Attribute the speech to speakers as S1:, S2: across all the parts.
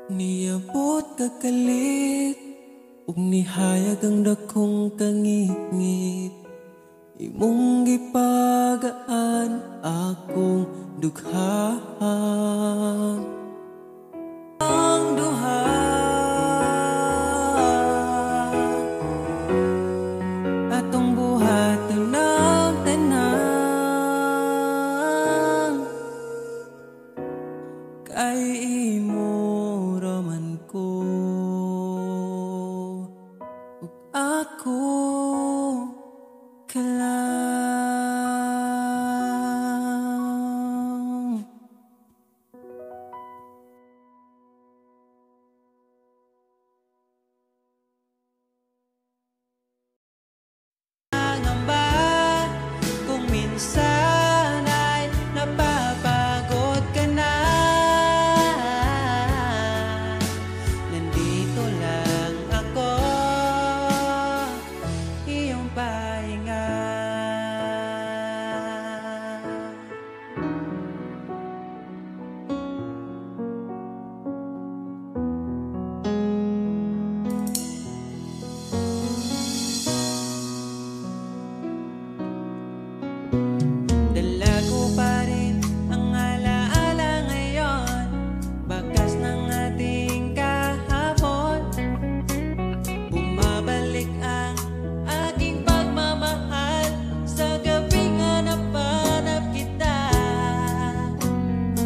S1: Niabot kakalit ug nihayag ang dakong kangit-ngit. Imong gipagaan akong dughaan. Ang duha atong buhaton ng tanan, kay imo raman ko ug ako ka lang. Nangamba kung minsan ay napapagod ka na, nandito lang ako, iyong pahinga. Dala ko pa rin ang alaala ngayon, bakas ng ating kahapon. Bumabalik ang aking pagmamahal sa gabing hanap-hanap kita.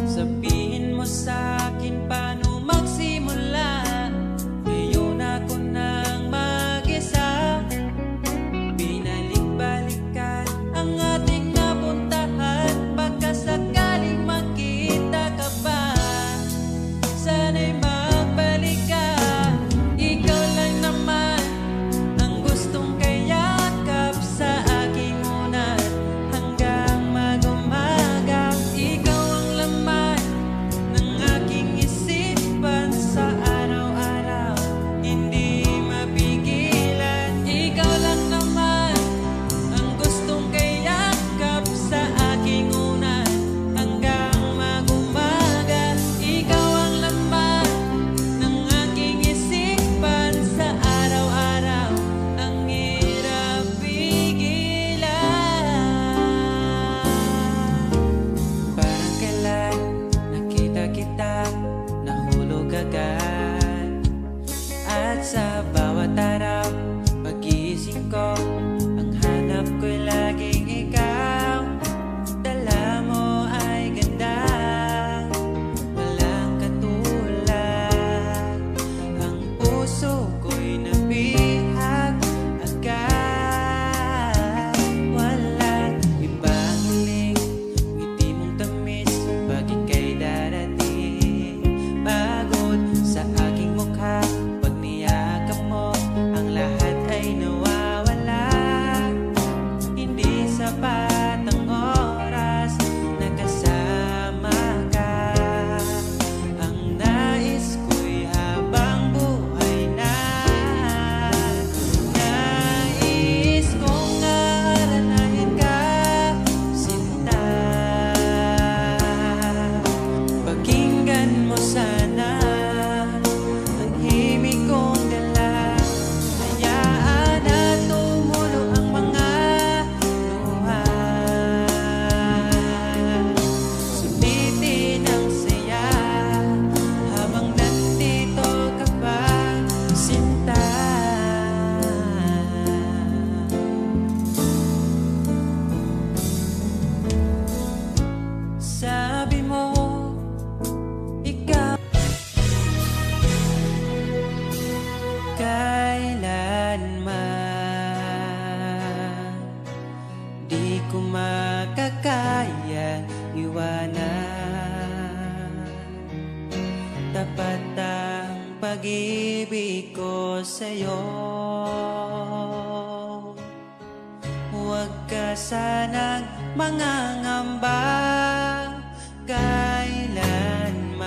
S1: Sabihin mo sa'kin paano magsimula, ngayon ako nang mag-isa. Binalik-balikan ang ating napuntahan, baka sakaling makita ka pa. Sana'y magbalik ka, ikaw lang naman ang gustong kayakap sa aking unan hanggang mag-umaga. Ikaw ang laman ng aking isipan sa araw-araw, hindi mapigilan. Ikaw lang naman ang gustong kayakap sa aking unan hanggang mag-umaga. Ikaw ang laman ng aking isipan sa araw-araw, ang hirap pigilan. Parang kailan nakita kita, nahulog agad. At sa bawat araw, pagising ko, ang hanap ko'y laging ikaw. Dala mo ay ganda, walang katulad. Ang puso ko'y nabihag agad. Wala ibang hiling, ngiti mong tamis pag ika'y darating. Pagod sa aking mukha pag niyakap mo, ang lahat ay nawawala. Hindi sapat ang oras na kasama ka. Ang nais ko'y habang buhay na. Nais kong aranahin ka, sinta. Pakinggan mo sana ang himig kong dala. Hayaan na tumulo ang mga luha. Sulitin ang saya habang nandito ka pa, sinta. Sabi mo, ikaw kailanman di ko makakaya iwanan. Tapat ang pag-ibig ko sa'yo, huwag ka sanang mangangamba kailanman.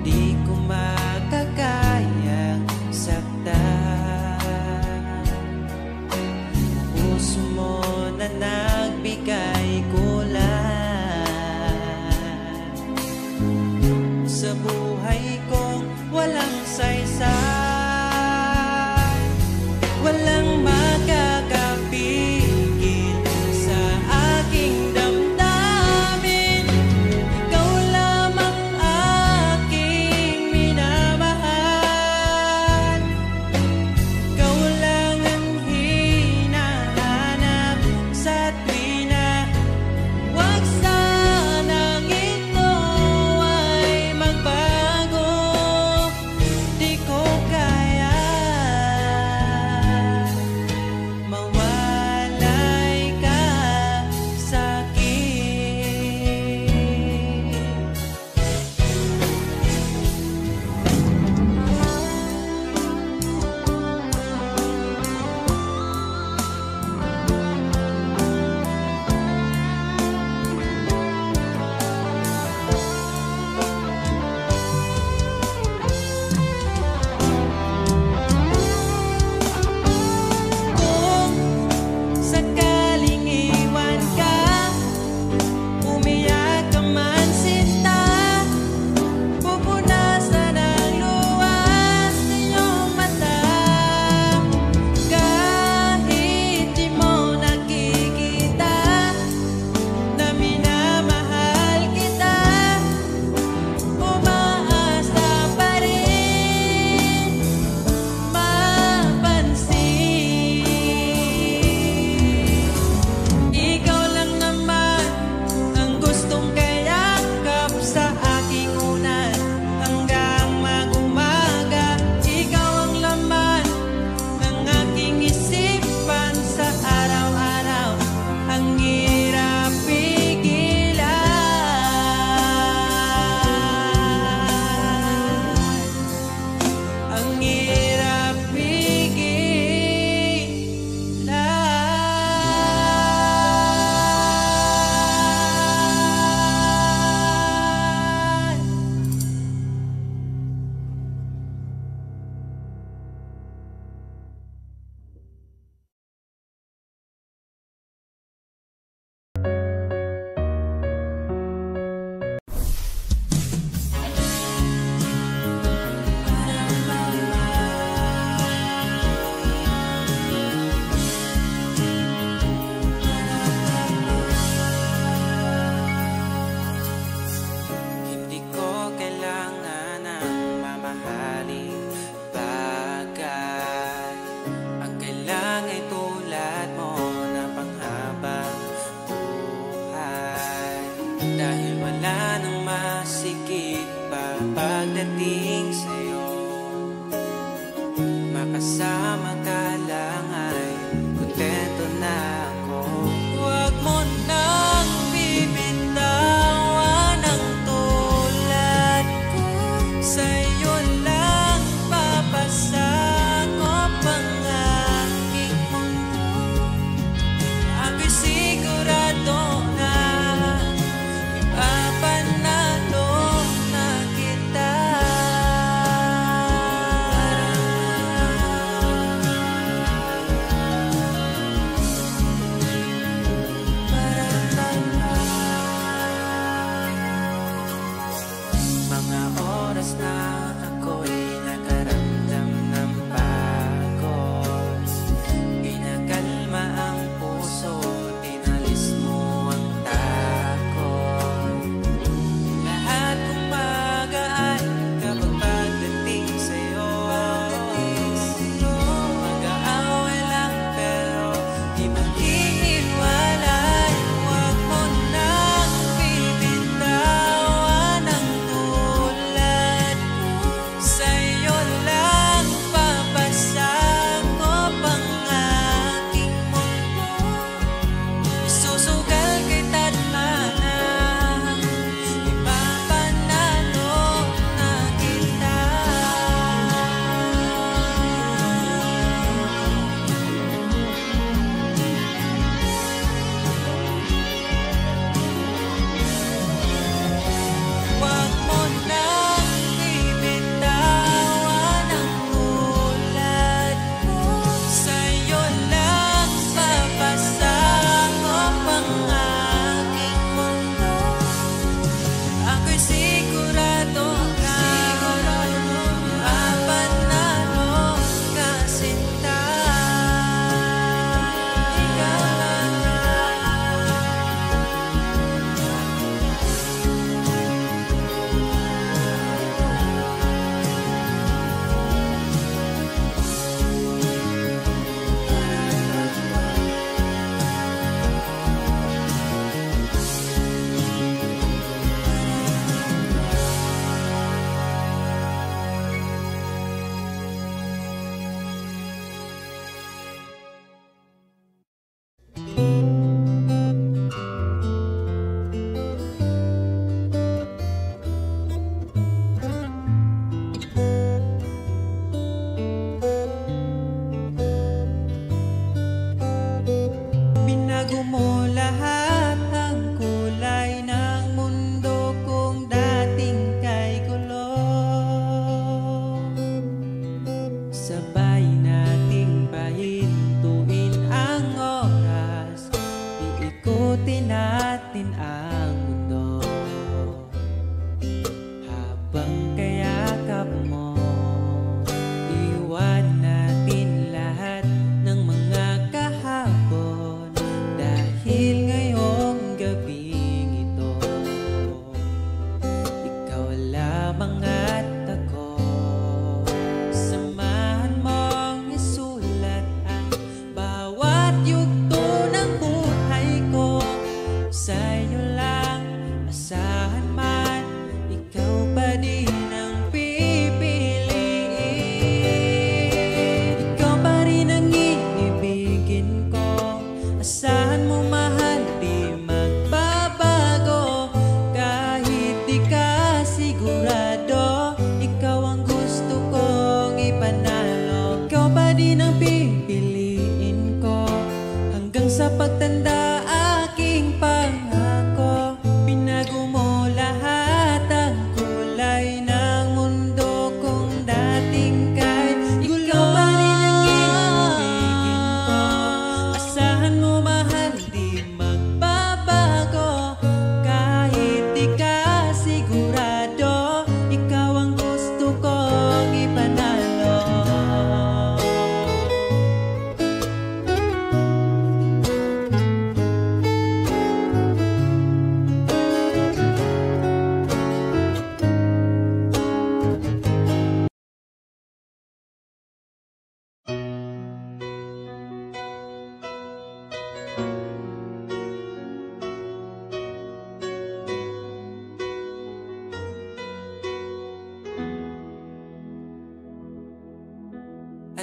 S1: Di ko makakayang saktan. Puso mo na nagbigay kulang. Dahil wala nang masigit pa pagdating sa'yo. Makasama ka lang ay kontento na ako. Huwag mo nang bibitawan ang tulad ko. Sa'yo lang papasakop ang aking mundo. Ako'y sigurado na ipapanalo na kita. Mga oras na ako'y nakaramdam ng pagod, pinakalma ang puso, tinalis mo ang takot. Lahat kong magaan kapag pagdating sa'yo. Mag-aaway lang pero di maghihiwalay. Huwag mo nang bibitawan ang tulad ko. Sa'yo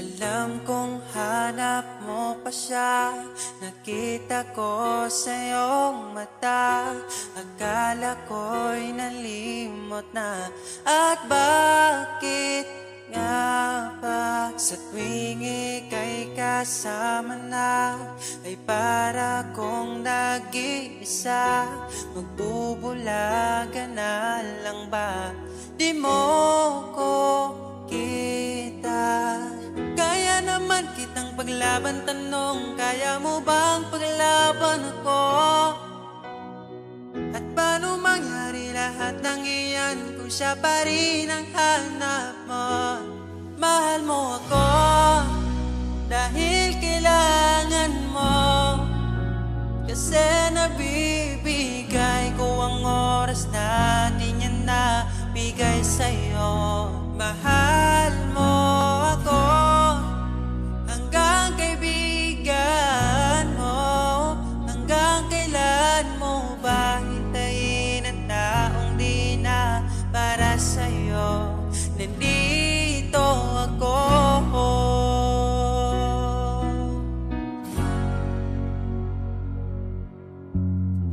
S1: Alam kong hanap mo pa siya, nakita ko sa iyong mata. Akala ko'y nalimot na, at bakit nga ba sa tuwing ika'y kasama na, ay para kong nag-iisa? Magbubulaga na lang ba? Di mo ko kita. Kaya naman kitang paglaban, tanong, kaya mo bang paglaban ako? At paano mangyari lahat ng iyan kung siya pa rin ang hanap mo? Mahal mo ako dahil kailangan mo, kasi nabibigay ko ang oras natin, yan na bigay sa'yo. Mahal mo ako hanggang kaibigan mo. Hanggang kailan mo ba hintayin ang taong di na para sa'yo? Nandito ako.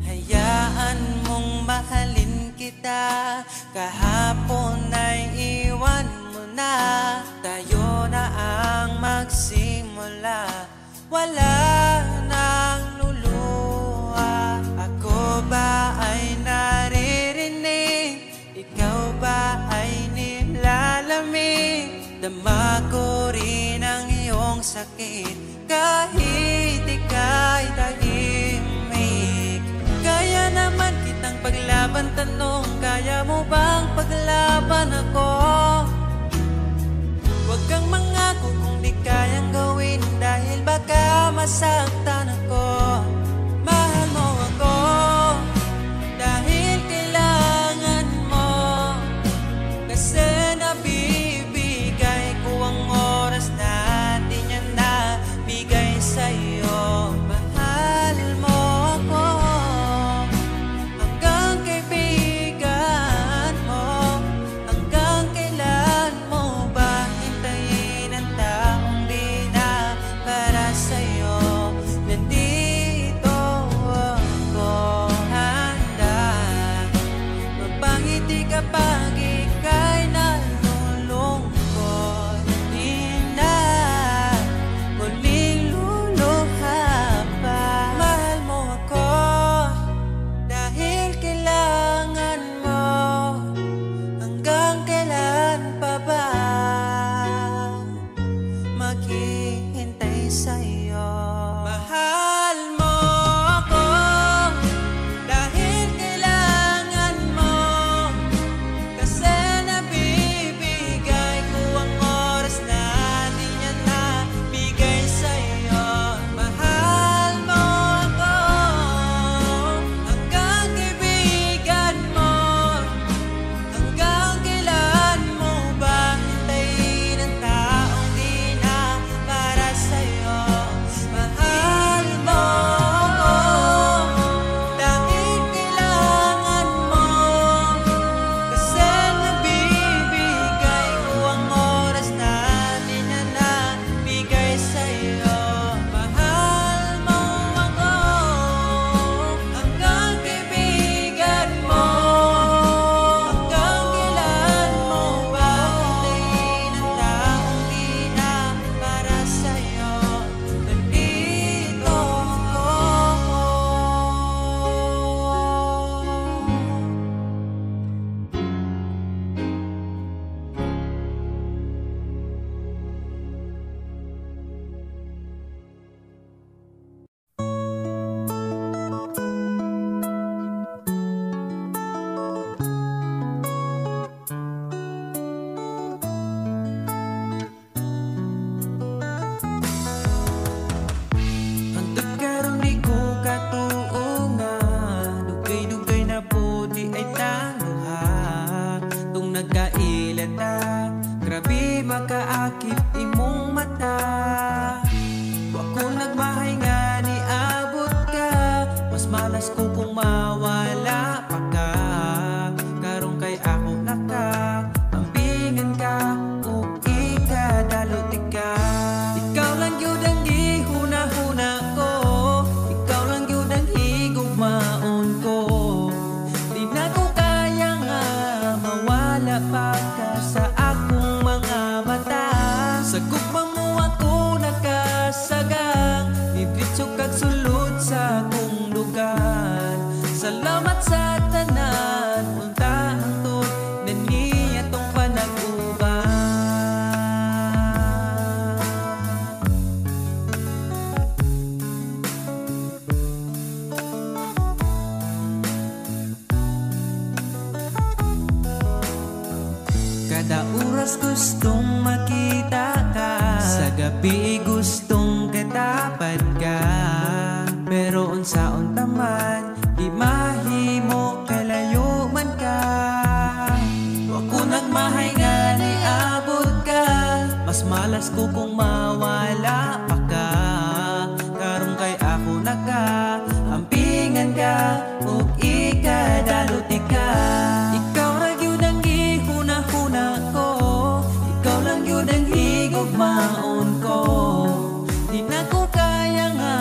S1: Hayaan mong mahalin kita, kahapon ay iwan mo na. Tayo na ang magsimula, wala nang luluha. Ako ba ay naririnig? Ikaw ba ay nilalamig? Dama ko rin ang iyong sakit kahit ika'y tahimik. Kaya naman kitang paglaban, tanong, kaya mo bang paglaban ako? Huwag kang mangako kung di kayang gawin, dahil baka masaktan ako. Mahal mo ako dahil kailangan mo, kasi nabibigay ko ang oras natin, yan na bigay sa'yo. Mahal mo ako hanggang kaibigan mo. Hanggang kailan mo ba hintayin ang taong di na para sa'yo? Nandito ako, handa mapangiti kapag ika'y nalulungkot. Di na muling luluha pa. Mahal mo ako dahil kailangan mo. Hanggang kailan pa ba maghihintay sa'yo? Mahal mo ako dahil kailangan mo, kasi nabibigay ko ang oras natin, yan na bigay sa'yo. Mahal mo ako hanggang kaibigan mo. Hanggang kailan mo ba hintayin ang taong di na para sa'yo? Mahal mo ako dahil kailangan mo, kasi nabibigay ko ang oras natin, yan na bigay sa'yo. Mahal mo ako hanggang kaibigan mo. Hanggang kailan mo ba hintayin ang taong di na para sa'yo? Nandito ako. Hangtod karon di ko katuungan, dugay-dugay na po di ay tanuha. Tung nagkailan na, grabe makaakit imong mata. Wa ko nagmahay nga ni abot ka, mas malas ko kung mawala pa ka. Karong kay ako naka ambingan ka, ug ikadalot ka. Kada oras gustong makita ka, sa gabi gustong katapad ka. Pero unsaon taman, di mahimo kalayo man ka. Wako nagmahay nga ni abot ka, mas malas ko kung mawala pa ka. Karong kay ako naka ampingan ka, ug ikadalot ka. Ikaw ra gyud ang gihuna-huna ko, ikaw lang gyud ang higugmaon ko. Di na ko kaya nga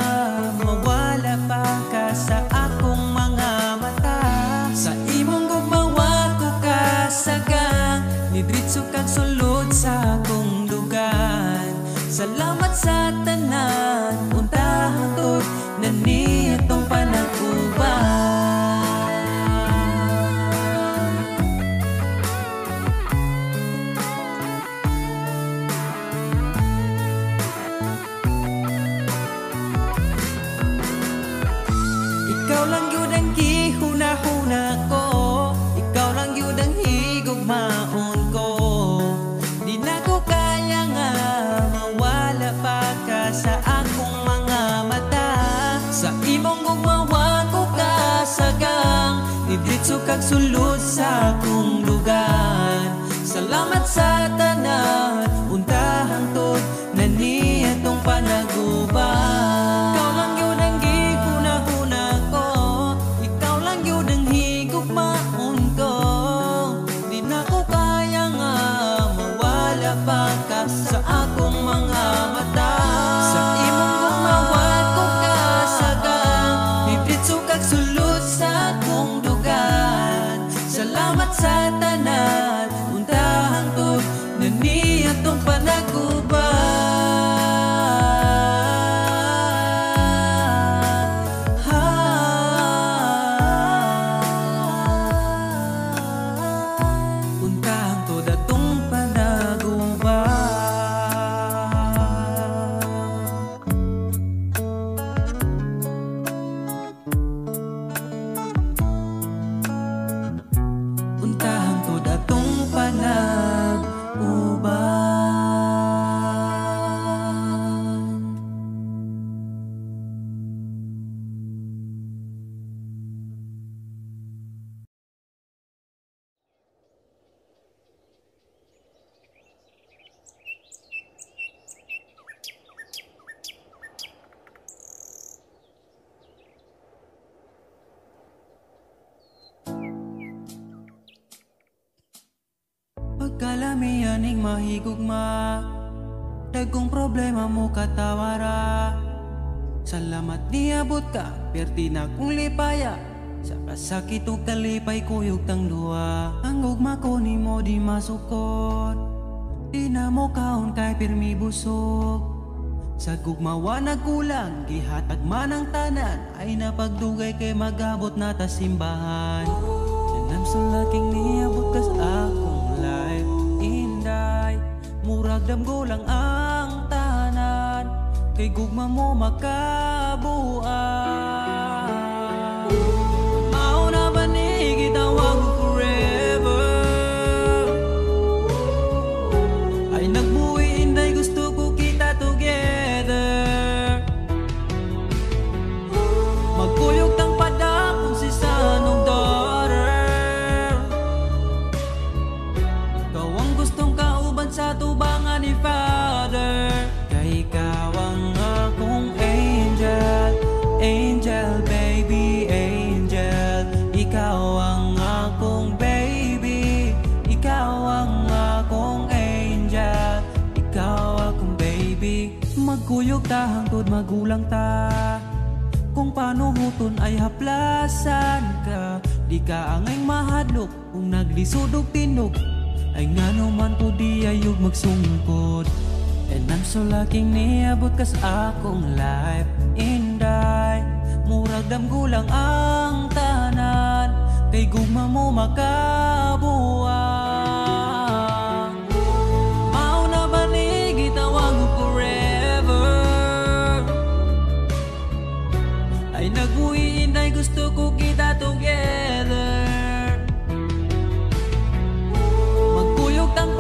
S1: mawala pa ka sa akong mga mata. Sa imong gugmawa ko kasagang, nidritso kag sulod sa akong dugan. Salamat sa tanan, untahan tod na nitong panag-uban. Ikaw lang yun ang gihuna-huna ko, ikaw lang yun ang higugmaon ko. Di na ko kaya nga mawala pa ka sa akong mga mata. Sa imong gugmawa ko kasagang, nidritso kag sulod sa akong lugar. Salamat sa tanan, untahan tod na nitong panag-uban. Ikaw lang yun ang gihuna-huna ko, ikaw lang yun ang higugmaon ko. Di na ko kaya nga mawala pa ka sa akong mga mata. Sa imong gugmawa ko kasagang, nidritso kag sulod sa akong dugan. Salamat sa tanan, untahan tod na nitong panag-uban. Untahan tod atong panag-uban. Untahan tod atong panag-uban. Pagkalamian ning mahigugma, dagkong problema mo katawara. Salamat niabot ka, perti na kong lipaya. Sa kasakit ug kalipay kuyog tang duwa. Ang ugma ko nimo di masukot, di na mo kaon kay pirmi busog. Sa gugmawa nagkulang, gihatag man ang tanan, ay napagdugay kay magabot na ta simbahan. Sanam sa laking niabot kas akong life, inday murag damgo lang ang tanan, kay gugma mo makabuan. Mao na ba ni gitawag ko forever, ay nagbuhi inday gusto ko kita together. Magkuyog tang padakon si sanong daughter, ikaw ang gustong kauban sa tubangan ni Father. Kay ikaw ang akong angel, angel baby, angel. Ikaw ang akong baby, ikaw ang akong angel, ikaw akong baby. Magkuyog ta hangtod magulang ta, kung paano huton ay haplasan ka. Di ka angay mahadlok kung naglisod og tinog, ay ngano man po di ayog magsungkod. And I'm so lucky niabot kas akong life, inday murag damgulang ang tanan, kay gugma mo makabuan. Mao na ba ni gitawag mo forever, ay nagbuhi inday gusto ko kita together. Magkuyog tang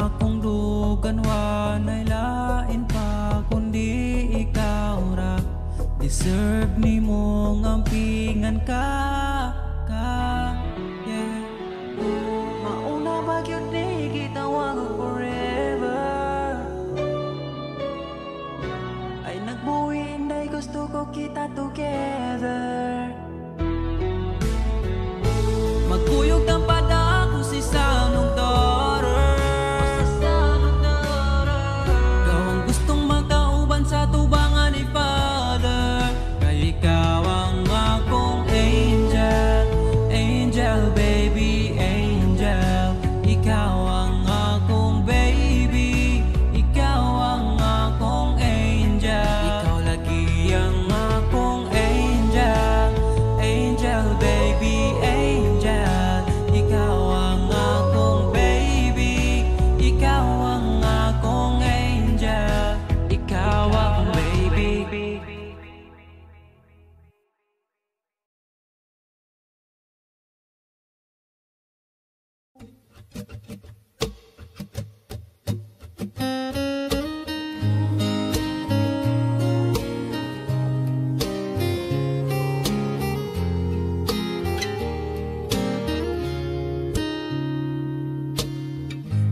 S1: akong dugan wanay lain pa kundi ikaw ra. Deserve ni mong ampingan ka, yeah. Mauna ba yun ni gitawag forever? Ay nagbuhin ay gusto ko kita together. Magkuyog ng pada kung si Sanong daughter. Ikaw ang gustong magkauban sa tubangan ni Father. Kaya ikaw ang akong angel, angel baby, angel. Ikaw ang akong baby, ikaw ang akong angel. Ikaw lagi ang akong angel, angel baby, angel. Ikaw ang akong baby, ikaw ang akong angel, ikaw ang baby.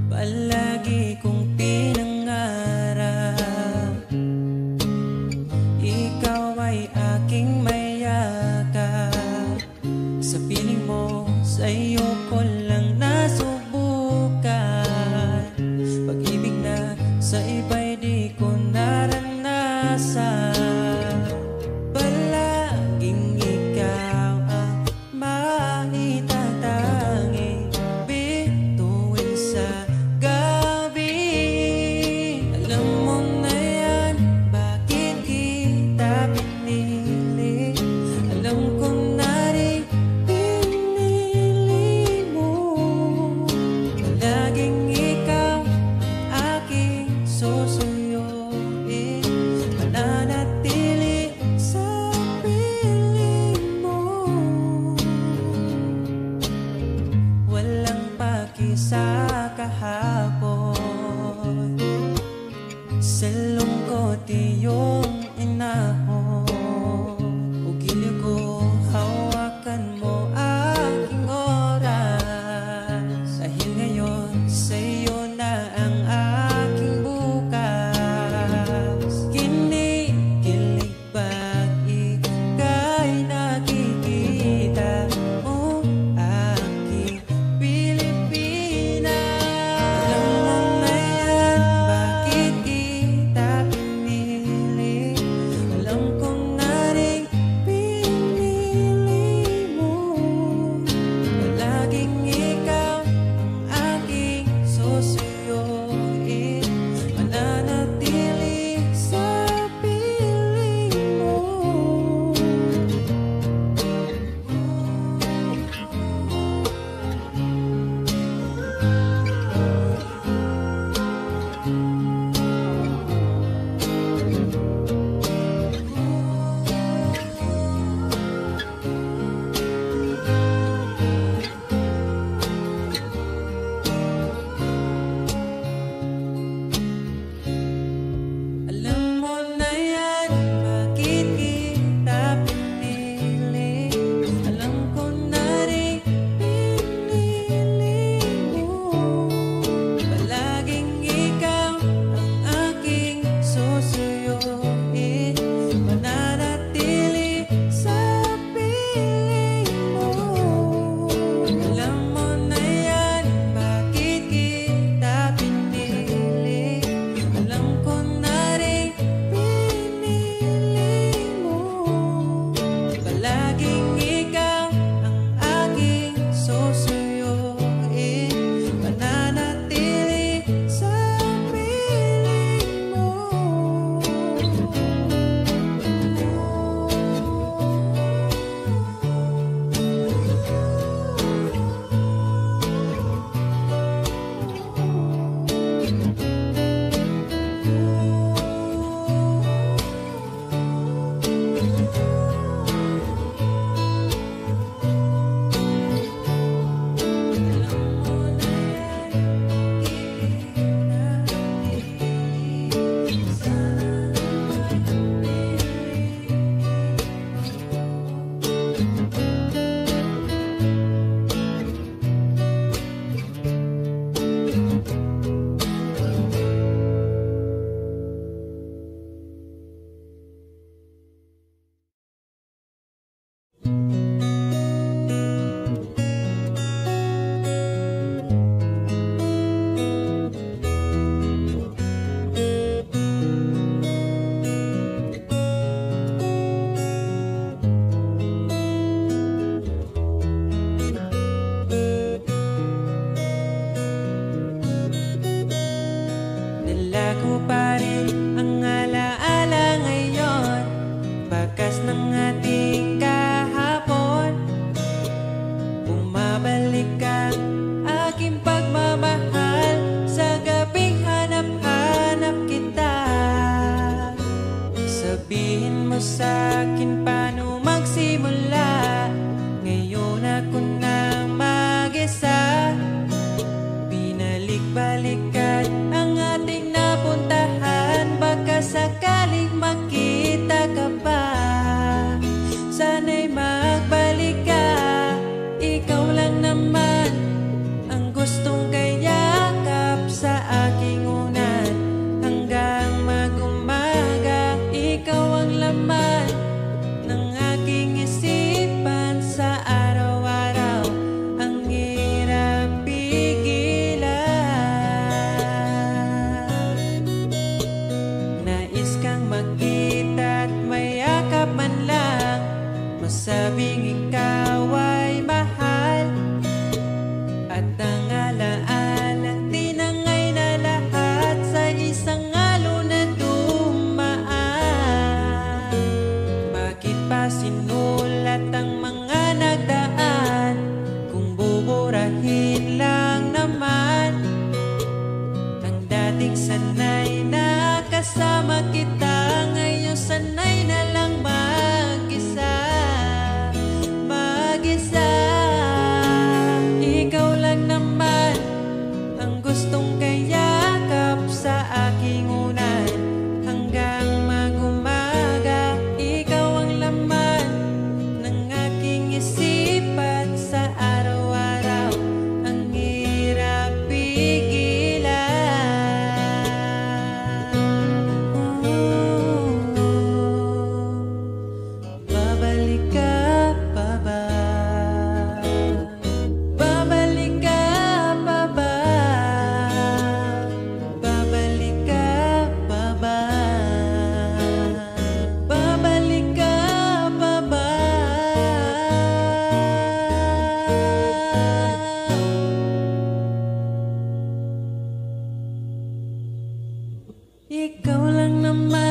S1: Palagi ko pa rin ang alaala ngayon, bakas ng ating kahapon. Bumabalik ang aking pagmamahal sa gabing hanap-hanap kita. Sabihin mo sa'kin paano magsimula, ngayon ako na mag-isa. Binalik-balikan ang ating napuntahan, baka sakaling makita ka pa. Sana'y magbalik ka, ikaw lang naman ang gustong kayakap sa aking unan. Hanggang mag-umaga, ikaw ang laman ng aking isipan sa araw-araw. Ang hirap pigilan, nais kang makita at mayakap man lang, masabing ikaw ay mahal. At ang alaala tinangay na lahat sa isang alon na dumaan. Bakit pa sinulat ang mga nagdaan kung buburahin lang naman ang dating sanay na kasama kita? Ngayon sanay na lang mag-isa, mag-isa. Ikaw lang naman ang gustong kayakap sa aking unan. Hanggang mag-umaga, ikaw ang laman ng aking isipan sa araw-araw. Ang hirap pigilan. Babalik ka pa ba? Babalik ka pa ba? Babalik ka pa ba? Babalik ka pa ba? Ikaw lang naman